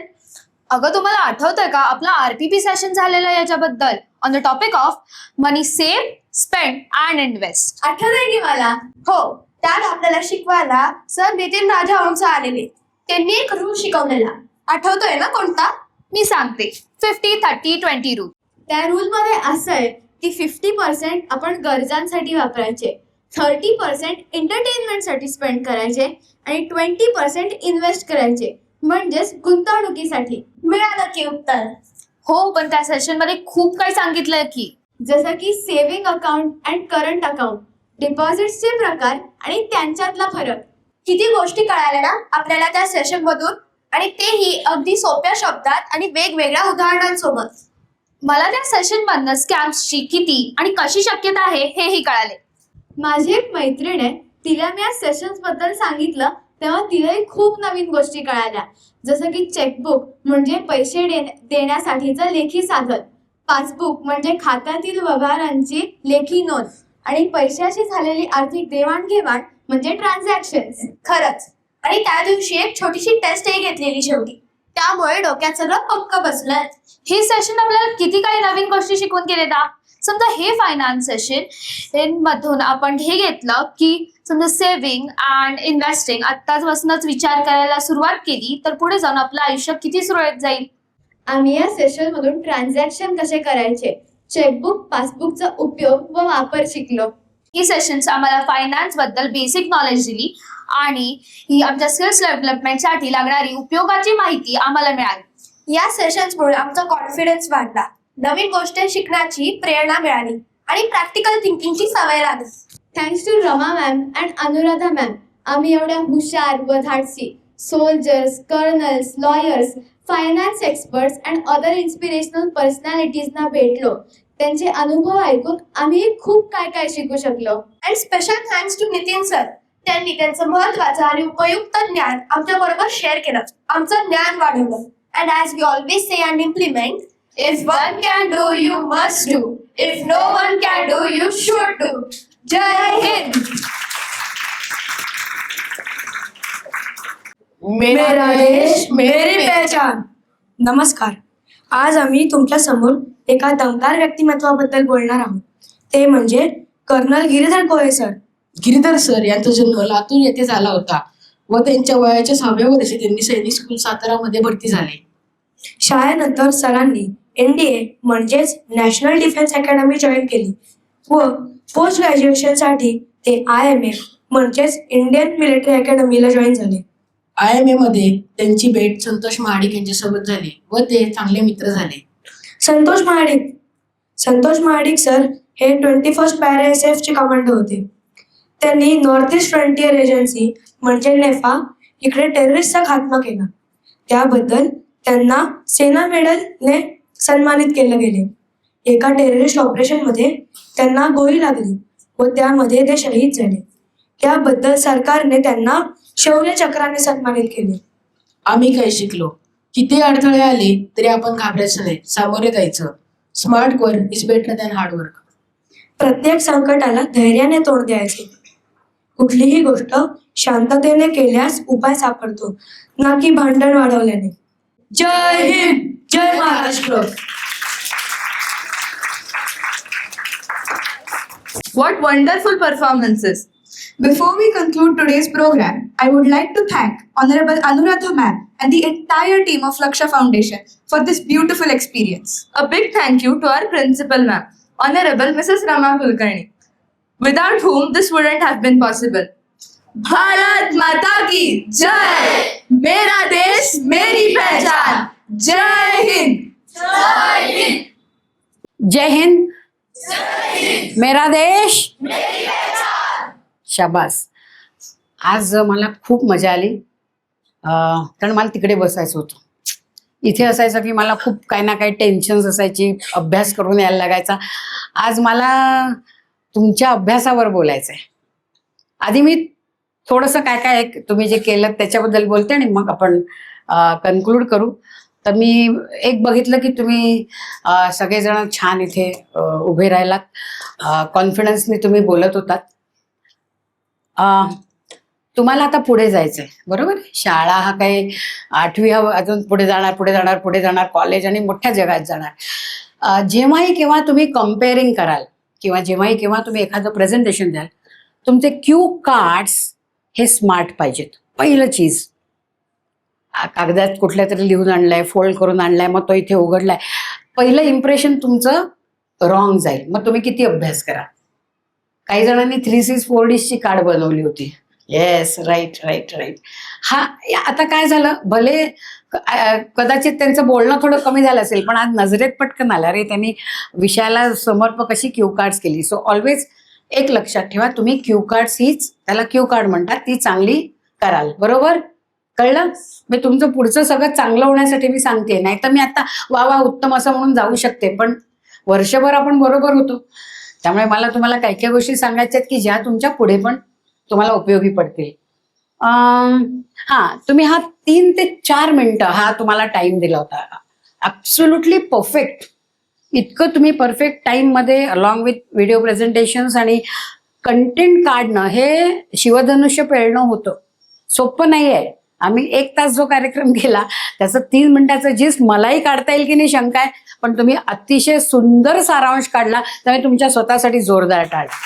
अगं, तुम्हाला आठवतंय का आपला आरपीपी सेशन झालेलं याच्याबद्दल on the topic of money save, spend and invest? आठवतंय की मला? हो, त्यात आपल्याला शिकवायला सर नितीन राजा हंस आलेले. त्यांनी एक रूल शिकवलेला. आठवतोय ना कोणता? मी सांगते, 50-30-20 रूल. त्या रूलमध्ये असं आहे की 50% आपण गरजांसाठी वापरायचे, 30% एंटरटेनमेंटसाठी स्पेंड करायचे आणि 20% इन्व्हेस्ट करायचे, म्हणजेच गुंतवणुकीसाठी. मिळालं की उत्तर? हो, पण त्या सेशन मध्ये खूप काही सांगितलंय की, जसं की saving account and current account, डिपॉझिट्सचे प्रकार आणि त्यांच्यातला फरक. किती गोष्टी कळाल्या ना आपल्याला त्या सेशन मधून, आणि तेही अगदी सोप्या शब्दात आणि वेगवेगळ्या उदाहरणांसोबत. मला त्या सेशन मधनं स्कॅम्सची किती आणि कशी शक्यता आहे हेही कळाले. माझी एक मैत्रीण आहे, तिला मी या सेशन्स बद्दल सांगितलं तेव्हा तिलाही खूप नवीन गोष्टी कळाल्या. जसं की चेकबुक म्हणजे पैसे देण्यासाठीचं लेखी साधन, पासबुक म्हणजे खात्यातील व्यवहारांची लेखी नोंद आणि पैशाशी झालेली आर्थिक देवाणघेवाण म्हणजे ट्रान्झॅक्शन्स. खरंच. आणि त्या दिवशी एक छोटीशी टेस्टही घेतलेली शेवटी, त्यामुळे डोक्यात सगळं पक्क बसलंय. हे सेशन आपल्याला किती काही नवीन गोष्टी शिकवून गेले ना. समजा हे फायनान्स सेशन मधून आपण हे घेतलं की समजा सेव्हिंग अँड इन्व्हेस्टिंग आत्तापासूनच विचार करायला सुरुवात केली तर पुढे जाऊन आपलं आयुष्य किती सुरळीत जाईल. आम्ही या सेशन मधून ट्रान्झॅक्शन कसे करायचे, चेकबुक पासबुकचा उपयोग व वापर शिकलो. ही सेशन्स आम्हाला फायनान्स बद्दल बेसिक नॉलेज दिली आणि ही आमच्या स्किल्स डेव्हलपमेंटसाठी लागणारी उपयोगाची माहिती आम्हाला मिळाली. या सेशन्समुळे आमचा कॉन्फिडन्स वाढला, नवीन गोष्टी शिकण्याची प्रेरणा मिळाली आणि प्रॅक्टिकल थिंकिंगची सवय लागली. Thanks to Rama ma'am and Anuradha ma'am, आम्ही एवढ्या हुशार व धाडसी soldiers, colonels, lawyers, finance experts and other inspirational पर्सनॅलिटीजना भेटलो. त्यांचे अनुभव ऐकून आम्ही खूप काय काय शिकू शकलो. And special thanks to Nitin sir, त्यांनी त्यांचं महत्त्वाचं आणि उपयुक्त ज्ञान आमच्या बरोबर शेअर केलं, आमचं ज्ञान वाढवलं. And as we always say and implement, if one can do you must do, if no one can do you should do. जय हिंद. मेरा देश मेरी पहचान. नमस्कार. आज आम्ही तुमच्या समोर एका दमदार व्यक्तिमत्वाबद्दल बोलणार आहोत. ते म्हणजे colonel Giridhar कोळे sir. Giridhar sir यांचा जन्म लातूर येथे झाला होता व त्यांच्या वयाच्या 6व्या वर्षी त्यांनी सैनिक स्कूल सातारामध्ये भरती झाले. शाळेनंतर सरांनी NDA म्हणजेच नॅशनल डिफेन्स अकॅडमी जॉईन केली व पोस्ट ग्रॅज्युएशनसाठी ते IMA म्हणजेच इंडियन मिलिटरी अकॅडमीला जॉईन झाले. IMA मध्ये त्यांची भेट संतोष महाडिक यांच्यासोबत झाली व ते चांगले मित्र झाले. संतोष महाडिक सर हे 21st पॅरा SF चे कमांडर होते. त्यांनी नॉर्थ ईस्ट फ्रंटियर एजन्सी म्हणजे नेफा इकडे टेररिस्टचा खात्मा केला. त्याबद्दल त्यांना सेना मेडलने सन्मानित केले गेले. एका टेररिस्ट ऑपरेशनमध्ये त्यांना गोळी लागली व त्यामध्ये ते शहीद झाले. त्याबद्दल सरकारने त्यांना शौर्य चक्राने सन्मानित केले. आम्ही काय शिकलो, किती अडथळे आले तरी आपण घाबरायचं नाही, सामोरे जायचं. Smart work is better than hard work. प्रत्येक संकटाला धैर्याने तोंड द्यायचे. कुठलीही गोष्ट शांततेने केल्यास उपाय सापडतो, ना की भांडण वाढवल्याने. जय हिंद, जय Maharashtra. What wonderful performances! Before we conclude today's program, I would like to thank Honorable Anuradha Ma'am and the entire team of Laksha Foundation for this beautiful experience. A big thank you to our principal ma'am, Honorable Mrs. Rama Kulkarni, without whom this wouldn't have been possible. Bharat Mata ki Jai! Mera desh, meri pehchan! Jai Hind! Jai Hind! जय हिंद, मेरा देश शाबास. आज मला खूप मजा आली, कारण मला तिकडे बसायचं होतं. इथे असायचं की मला खूप काही ना काही टेन्शन्स असायची, अभ्यास करून यायला लागायचा. आज मला तुमच्या अभ्यासावर बोलायचं आहे. आधी मी थोडंसं काय काय तुम्ही जे केलं त्याच्याबद्दल बोलते आणि मग आपण कन्क्लूड करू. तर मी एक बघितलं की तुम्ही सगळेजण छान इथे उभे राहिलात, कॉन्फिडन्सने तुम्ही बोलत होतात. तुम्हाला आता पुढे जायचंय, बरोबर. शाळा हा काही 8वी अजून पुढे जाणार कॉलेज आणि मोठ्या जगात जाणार. जेव्हाही केव्हा तुम्ही कम्पेअरिंग कराल किंवा जेव्हाही केव्हा तुम्ही एखादं प्रेझेंटेशन द्याल, तुमचे क्यू कार्ड्स हे स्मार्ट पाहिजेत. पहिलं चीज, कागदात कुठल्या तरी लिहून आणलाय, फोल्ड करून आणलाय, मग तो इथे उघडलाय, पहिलं इम्प्रेशन तुमचं रॉंग जाईल. मग तुम्ही किती अभ्यास करा. काही जणांनी 3Cs 4Ds ची कार्ड बनवली होती. Yes, right right right. हा, आता काय झालं, भले कदाचित त्यांचं बोलणं थोडं कमी झालं असेल, पण आज नजरेत पटकन आला रे, त्यांनी विषयाला समर्पक अशी क्यू कार्ड्स केली. सो ऑलवेज एक लक्षात ठेवा, तुम्ही क्यू कार्ड्स हीच, त्याला क्यू कार्ड म्हणतात, ती चांगली कराल. बरोबर, कळलं. मी तुमचं पुढचं सगळं चांगलं होण्यासाठी मी सांगते, नाही तर मी आता वा वा उत्तम असं म्हणून जाऊ शकते, पण वर्षभर आपण बरोबर होतो. त्यामुळे मला तुम्हाला काही काही गोष्टी सांगायच्या आहेत की ज्या तुमच्या पुढे पण तुम्हाला उपयोगी पडतील. तुम्ही हा 3 ते 4 मिनिटं हा तुम्हाला टाइम दिला होता. Absolutely perfect. इतकं तुम्ही परफेक्ट टाईममध्ये अलॉंग विथ व्हिडिओ प्रेझेंटेशन्स आणि कंटेंट काढणं हे शिवधनुष्य पेळणं होतं. सोपं नाही आहे. आम्ही 1 तास जो कार्यक्रम केला त्याचं 3 मिनिटाचं जिस्ट मलाही काढता येईल की नाही शंका आहे, पण तुम्ही अतिशय सुंदर सारांश काढला, त्यामुळे तुमच्या स्वतःसाठी जोरदार टाळ्या.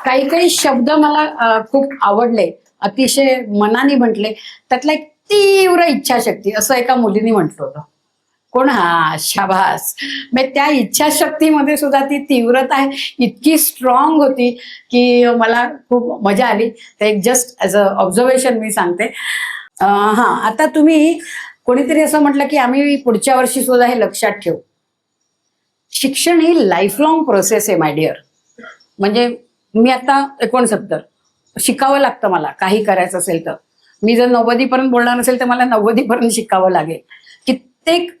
काही काही शब्द मला खूप आवडले, अतिशय मनाने म्हटले. त्यातला एक तीव्र इच्छाशक्ती असं एका मुलीने म्हटलं होतं. कोण? शाबास. म्हणजे त्या इच्छाशक्तीमध्ये सुद्धा ती तीव्रता इतकी स्ट्रॉंग होती की मला खूप मजा आली. ते एक जस्ट ॲज अ ऑब्झर्वेशन मी सांगते. आता तुम्ही कोणीतरी असं म्हटलं की आम्ही पुढच्या वर्षी सुद्धा हे लक्षात ठेवू. शिक्षण ही लाईफ लॉंग प्रोसेस आहे माय डिअर. म्हणजे मी आता 69, शिकावं लागतं मला काही करायचं असेल तर. मी जर 90 पर्यंत बोलणार नसेल तर मला 90 पर्यंत शिकावं लागेल. कित्येक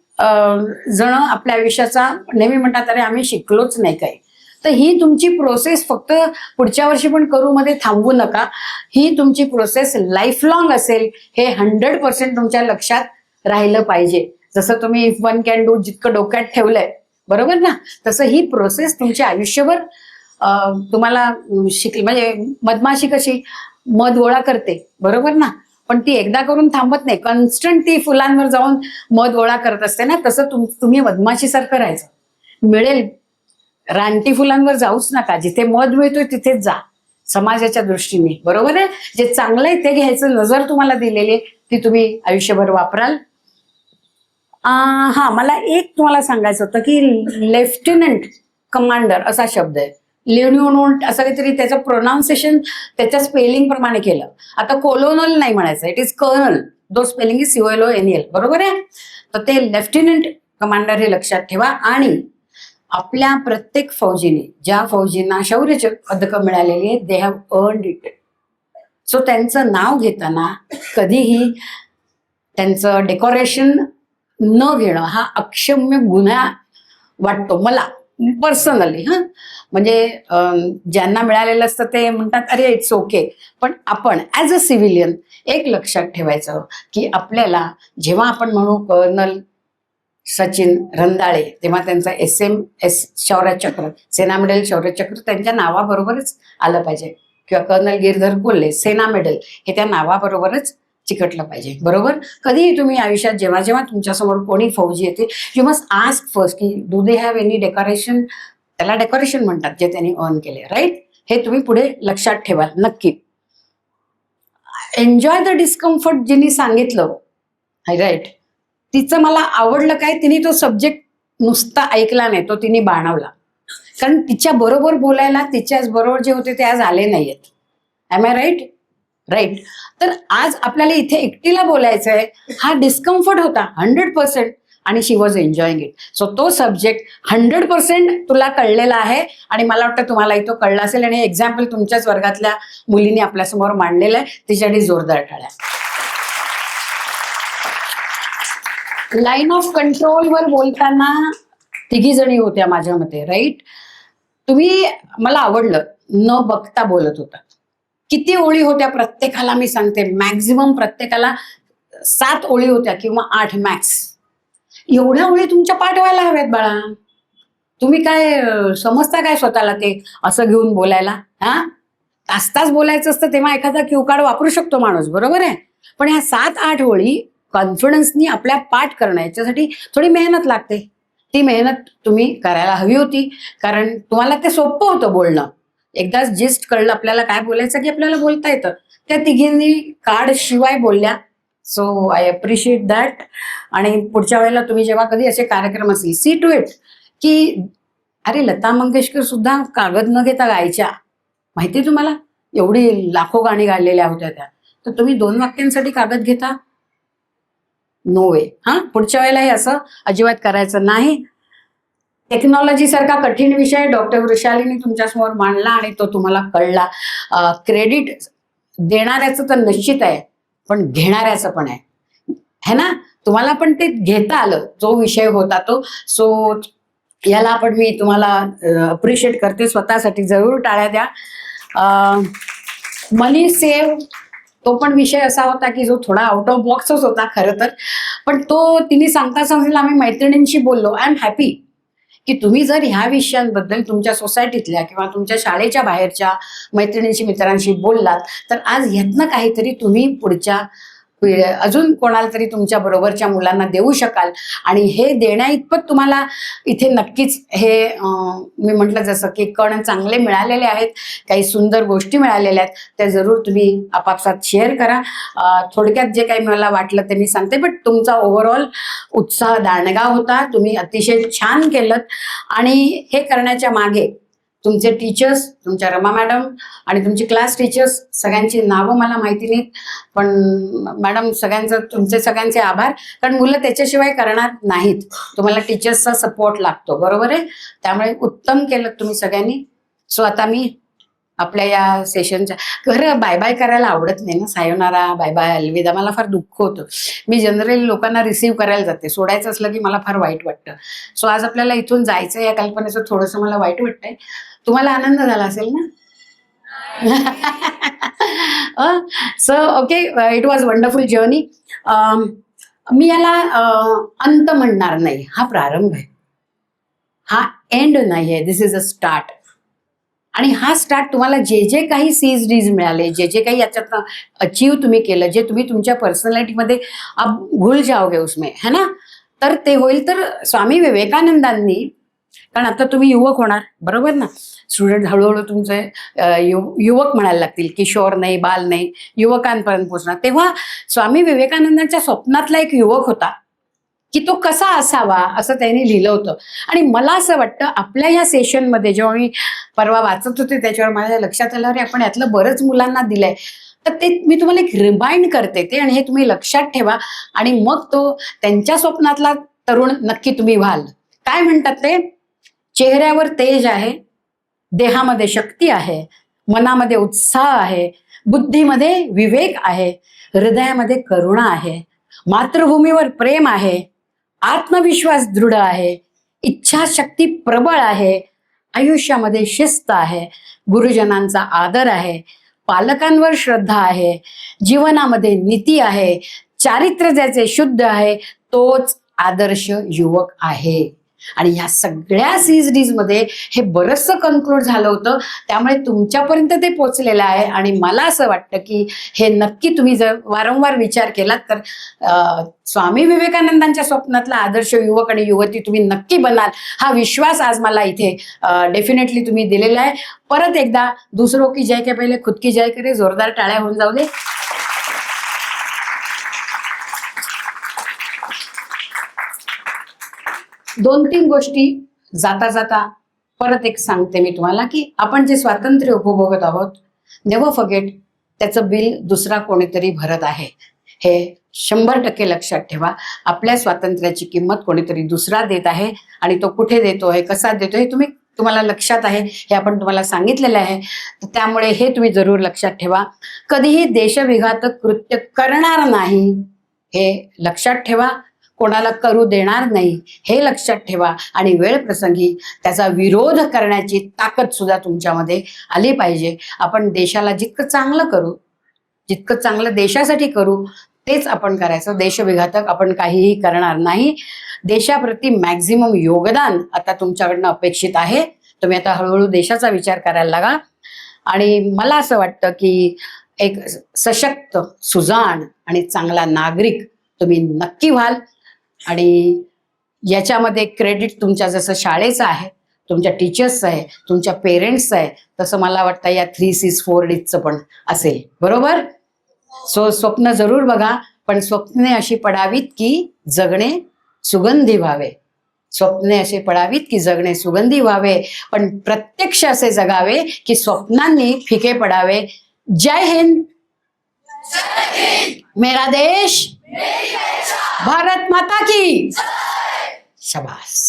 जण आपल्या आयुष्याचा नेहमी म्हणतात अरे आम्ही शिकलोच नाही काही. तर ही तुमची प्रोसेस फक्त पुढच्या वर्षी पण करू मध्ये थांबू नका. ही तुमची प्रोसेस लाईफ लॉंग असेल हे 100% तुमच्या लक्षात राहिलं पाहिजे. जसं तुम्ही इफ वन कॅन डू जितकं डोक्यात ठेवलंय बरोबर ना, तसं ही प्रोसेस तुमच्या आयुष्यभर तुम्हाला म्हणजे मधमाशी कशी मध गोळा करते बरोबर ना, पण ती एकदा करून थांबत नाही. कॉन्स्टंट ती फुलांवर जाऊन मध गोळा करत असते ना, तसं तुम्ही मधमाशीसारखं राहायचं. मिळेल रानटी फुलांवर जाऊच नका, जिथे मध मिळतोय तिथेच जा समाजाच्या दृष्टीने बरोबर आहे. जे चांगलं आहे ते घ्यायचं नजर तुम्हाला दिलेली आहे ती तुम्ही आयुष्यभर वापराल. मला एक तुम्हाला सांगायचं होतं की लेफ्टनंट कमांडर असा शब्द आहे. लेफ्टिनेंट असं काहीतरी त्याचं प्रोनाऊन्सिएशन त्याच्या स्पेलिंग प्रमाणे केलं. आता कोलोनल नाही म्हणायचं, it is colonel. Though spelling is COLONEL बरोबर आहे. तर ते लेफ्टनंट कमांडर हे लक्षात ठेवा. आणि आपल्या प्रत्येक फौजीने ज्या फौजींना शौर्य पदकं मिळालेली आहेत they have earned it. So त्यांचं नाव घेताना कधीही त्यांचं डेकोरेशन न घेणं हा अक्षम्य गुन्हा वाटतो मला पर्सनली. म्हणजे ज्यांना मिळालेलं असतं ते म्हणतात अरे इट्स ओके, पण आपण ॲज अ सिव्हिलियन एक लक्षात ठेवायचं की आपल्याला जेव्हा आपण म्हणू कर्नल सचिन रंधाळे तेव्हा त्यांचं SMS शौर्यचक्र, सेना मेडल शौर्यचक्र त्यांच्या नावाबरोबरच आलं पाहिजे. किंवा कर्नल गिरधर कोल्हे सेना मेडल हे त्या नावाबरोबरच चिकटलं पाहिजे बरोबर. कधीही तुम्ही आयुष्यात जेव्हा जेव्हा तुमच्यासमोर कोणी फौजी येते यू मस्ट आस्क फर्स्ट की do they have any decoration. त्याला डेकोरेशन म्हणतात जे त्यांनी अर्न केले राईट. हे तुम्ही पुढे लक्षात ठेवाल नक्की. एन्जॉय द डिस्कम्फर्ट जिने सांगितलं राईट, तिचं मला आवडलं काय, तिने तो सब्जेक्ट नुसता ऐकला नाही, तो तिने बाणवला. कारण तिच्या बरोबर बोलायला तिच्याच बरोबर जे होते ते आज आले नाहीयेत. Am I right? राईट. तर आज आपल्याला इथे एकटीला बोलायचं आहे. हा डिस्कम्फर्ट होता 100% आणि शी वॉज एन्जॉईंग इट. सो तो सब्जेक्ट 100% तुला कळलेला आहे आणि मला वाटतं तुम्हालाही तो कळला असेल. आणि एक्झाम्पल तुमच्याच वर्गातल्या मुलीने आपल्यासमोर मांडलेलं आहे, तिच्यासाठी जोरदार टाळ्या. लाईन ऑफ कंट्रोलवर बोलताना 3 जणी होत्या माझ्या मते राईट. तुम्ही मला आवडलं न बघता बोलत होता. किती ओळी होत्या प्रत्येकाला मी सांगते, मॅक्झिमम प्रत्येकाला 7 ओळी होत्या किंवा 8 मॅक्स. एवढ्या ओळी तुमच्या पाठ व्हायला हव्यात बाळा. तुम्ही काय समजता काय स्वतःला ते असं घेऊन बोलायला? तास बोलायचं असतं तेव्हा एखादा क्यू कार्ड वापरू शकतो माणूस बरोबर आहे. पण ह्या 7-8 ओळी कॉन्फिडन्सनी आपल्या पाठ करणं याच्यासाठी थोडी मेहनत लागते. ती मेहनत तुम्ही करायला हवी होती कारण तुम्हाला ते सोपं होतं बोलणं. एकदाच जिस्ट कळलं आपल्याला काय बोलायचं की आपल्याला बोलता येतं. त्या तिघींनी कार्ड शिवाय बोलल्या. So I appreciate that. आणि पुढच्या वेळेला तुम्ही जेव्हा कधी असे कार्यक्रम असतील सी टू इट की अरे लता मंगेशकर सुद्धा कागद न घेता गायच्या. माहिती आहे तुम्हाला एवढी लाखो गाणी गायलेल्या होत्या त्या. तर तुम्ही 2 वाक्यांसाठी कागद घेता? नो वे. पुढच्या वेळेला हे असं अजिबात करायचं नाही. टेक्नॉलॉजी सारखा कठीण विषय डॉक्टर वृषालीने तुमच्यासमोर मांडला आणि तो तुम्हाला कळला. क्रेडिट देणाऱ्याचं तर निश्चित आहे पण घेणाऱ्याचं पण आहे. है ना. तुम्हाला पण ते घेता आलं, जो विषय होता तो. सो याला पण मी तुम्हाला अप्रिशिएट करते. स्वतःसाठी जरूर टाळ्या द्या. मनी सेव्ह, तो पण विषय असा होता की जो थोडा आउट ऑफ बॉक्सच होता खरं तर, पण तो तिने सांगता सांगितलं. आम्ही मैत्रिणींशी बोललो. आय एम हॅपी की तुम्ही जर ह्या विषयांबद्दल तुमच्या सोसायटीतल्या किंवा तुमच्या शाळेच्या बाहेरच्या मैत्रिणींशी मित्रांशी बोललात तर आज ह्यातनं काहीतरी तुम्ही पुढच्या अजून कोणाला तरी तुमच्या बरोबरच्या मुलांना देऊ शकाल. आणि हे देण्या इतपत तुम्हाला इथे नक्कीच हे मी म्हटलं जसं की कण चांगले मिळालेले आहेत, काही सुंदर गोष्टी मिळालेल्या आहेत, त्या जरूर तुम्ही आपापसात शेअर करा. थोडक्यात जे काही मला वाटलं ते मी सांगते. बट तुमचा ओव्हरऑल उत्साह दांडगा होता. तुम्ही अतिशय छान केलं. आणि हे करण्याच्या मागे तुमचे टीचर्स, तुमच्या रमा मॅडम आणि तुमची क्लास टीचर्स, सगळ्यांची नावं मला माहिती नाहीत, पण मॅडम तुमचे सगळ्यांचे आभार. कारण मुलं त्याच्याशिवाय करणार नाहीत. तुम्हाला टीचर्सचा सपोर्ट लागतो, बरोबर आहे. त्यामुळे उत्तम केलं तुम्ही सगळ्यांनी. सो आता मी आपल्या या सेशनच्या खरं बाय बाय करायला आवडत नाही ना. सायोनारा, बाय बाय, अलविदा, मला फार दुःख होतं. मी जनरली लोकांना रिसीव्ह करायला जाते. सोडायचं असलं की मला फार वाईट वाटतं. सो आज आपल्याला इथून जायचं, या कल्पनेचं थोडंसं मला वाईट वाटतंय. तुम्हाला आनंद झाला असेल ना. So okay, it was wonderful journey. मी याला अंत म्हणणार नाही. हा प्रारंभ आहे, हा एंड नाही आहे. दिस इज अ स्टार्ट. आणि हा स्टार्ट तुम्हाला जे जे काही सीज डीज मिळाले, जे जे काही याच्यात अचीव तुम्ही केलं, जे तुम्ही तुमच्या पर्सनॅलिटीमध्ये अब भूल जाओगे उसमें, है ना, तर ते होईल. तर स्वामी विवेकानंदांनी, कारण आता तुम्ही युवक होणार, बरोबर ना. स्टुडंट हळूहळू तुमचे युवक म्हणायला लागतील, किशोर नाही, बाल नाही, युवकांपर्यंत पोहोचणार. तेव्हा स्वामी विवेकानंदांच्या स्वप्नातला एक युवक होता की तो कसा असावा असं त्यांनी लिहिलं होतं. आणि मला असं वाटतं आपल्या ह्या सेशनमध्ये जेव्हा मी परवा वाचत होते त्याच्यावर माझ्या लक्षात आलं, अरे आपण यातलं बरंच मुलांना दिलंय. तर ते मी तुम्हाला एक रिमाइंड करते ते, आणि हे तुम्ही लक्षात ठेवा. आणि मग तो त्यांच्या स्वप्नातला तरुण नक्की तुम्ही व्हाल. काय म्हणतात ते, चेहऱ्यावर तेज आहे, देहामध्ये शक्ती आहे, मनामध्ये उत्साह आहे, बुद्धीमध्ये विवेक आहे, हृदयामध्ये करुणा आहे, मातृभूमीवर प्रेम आहे, आत्मविश्वास दृढ आहे, इच्छाशक्ती प्रबळ आहे, आयुष्यामध्ये शिस्त आहे, गुरुजनांचा आदर आहे, पालकांवर श्रद्धा आहे, जीवनामध्ये नीती आहे, चारित्र्य ज्याचे शुद्ध आहे, तोच आदर्श युवक आहे. आणि ह्या सगळ्या सीज मध्ये हे बरंचसं कन्क्लूड झालं होतं. त्यामुळे तुमच्यापर्यंत ते पोचलेलं आहे. आणि मला असं वाटतं की हे नक्की तुम्ही जर वारंवार विचार केलात तर स्वामी विवेकानंदांच्या स्वप्नातला आदर्श युवक आणि युवती तुम्ही नक्की बनाल, हा विश्वास आज मला इथे डेफिनेटली तुम्ही दिलेला आहे. परत एकदा दुसरों की जय के पहिले खुद की जय करे. जोरदार टाळ्या होऊन जाऊ दे. दोन तीन गोष्टी जाता जाता परत एक सांगते मी तुम्हाला, की आपण जे स्वातंत्र्य उपभोगत आहोत, नेव्हर फॉरगेट, त्याचं बिल दुसरा कोणीतरी भरत आहे. हे 100% लक्षात ठेवा. आपल्या स्वातंत्र्याची किंमत कोणीतरी दुसरा देत आहे. आणि तो कुठे देतोय, कसा देतोय, हे तुम्हाला लक्षात आहे, हे आपण तुम्हाला सांगितलेलं आहे. त्यामुळे हे तुम्ही जरूर लक्षात ठेवा. कधीही देशविघातक कृत्य करणार नाही, हे लक्षात ठेवा. कोणाला करू देणार नाही, हे लक्षात ठेवा. आणि वेळ प्रसंगी त्याचा विरोध करण्याची ताकद सुद्धा तुमच्यामध्ये आली पाहिजे. आपण देशाला जितकं चांगलं करू, जितकं चांगलं देशासाठी करू, तेच आपण करायचं. देशविघातक आपण काहीही करणार नाही. देशाप्रती मॅक्झिमम योगदान आता तुमच्याकडनं अपेक्षित आहे. तुम्ही आता हळूहळू देशाचा विचार करायला लागा. आणि मला असं वाटतं की एक सशक्त, सुजाण आणि चांगला नागरिक तुम्ही नक्की व्हाल. आणि याच्यामध्ये क्रेडिट तुमच्या जसं शाळेचं आहे, तुमच्या टीचर्सचं आहे, तुमच्या पेरेंट्सचं आहे, तसं मला वाटतं या 3 C's 4 D's पण असेल, बरोबर. सो स्वप्न जरूर बघा, पण स्वप्ने अशी पडावीत की जगणे सुगंधी व्हावे. स्वप्ने असे पडावीत की जगणे सुगंधी व्हावे, पण प्रत्यक्ष असे जगावे की स्वप्नांनी फिके पडावे. जय हिंद, मेरा देश, भारत माता की शाबास.